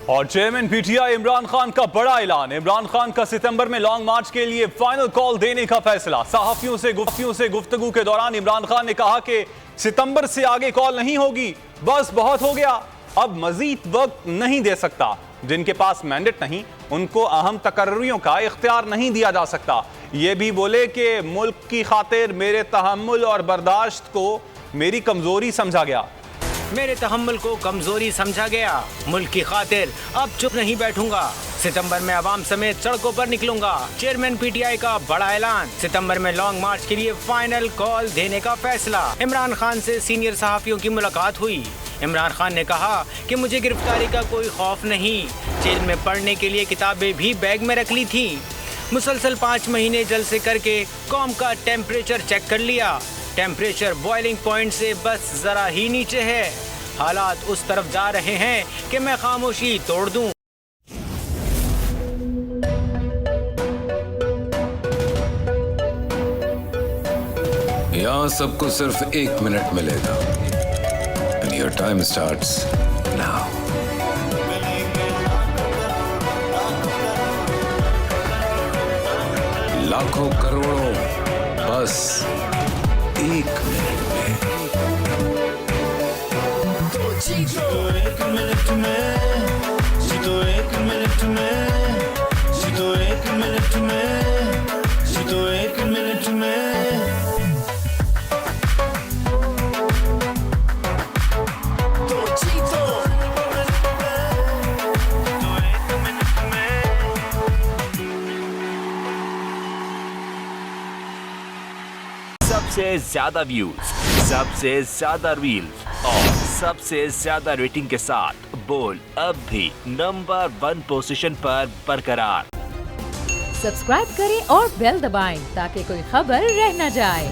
और chairman PTI Imran Khan का बड़ा ऐलान। इमरान खान का सितंबर में लॉन्ग मार्च के लिए फाइनल कॉल देने का फैसला। सहाफियों से गुफ्तगू के दौरान इमरान खान ने कहा कि सितंबर से आगे कॉल नहीं होगी, बस बहुत हो गया, अब मजीद वक्त नहीं दे सकता। जिनके पास मैंडेट नहीं उनको अहम तकर्रियों का इख्तियार नहीं दिया जा सकता। ये भी बोले कि मुल्क की खातिर मेरे तहम्मुल और बर्दाश्त को मेरी कमजोरी समझा गया। मेरे तहम्मुल को कमजोरी समझा गया। मुल्क की खातिर अब चुप नहीं बैठूंगा। सितंबर में अवाम समेत सड़कों पर निकलूंगा। चेयरमैन पीटीआई का बड़ा ऐलान। सितंबर में लॉन्ग मार्च के लिए फाइनल कॉल देने का फैसला। इमरान खान से सीनियर सहाफियों की मुलाकात हुई। इमरान खान ने कहा कि मुझे गिरफ्तारी का कोई खौफ नहीं। जेल में पढ़ने के लिए किताबें भी बैग में रख ली थी। मुसलसल 5 महीने जलसे करके कौम का टेम्परेचर चेक कर लिया। टेम्परेचर बॉइलिंग पॉइंट से बस जरा ही नीचे है। हालात उस तरफ जा रहे हैं कि मैं खामोशी तोड़ दूं। यहाँ सबको सिर्फ 1 मिनट मिलेगा। And your time starts now. लाखों करोड़ों बस 1 मिनट में। जीतो 1 मिनट में, जीतो 1 मिनट में, जीतो 1 मिनट में, जीतो 1 मिनट में। तो जीतो 1 मिनट में। सबसे ज्यादा व्यूज, सबसे ज्यादा रील्स और सबसे ज्यादा रेटिंग के साथ बोल्ड अब भी नंबर 1 पोजीशन पर बरकरार। सब्सक्राइब करें और बेल दबाएं ताकि कोई खबर रह न जाए।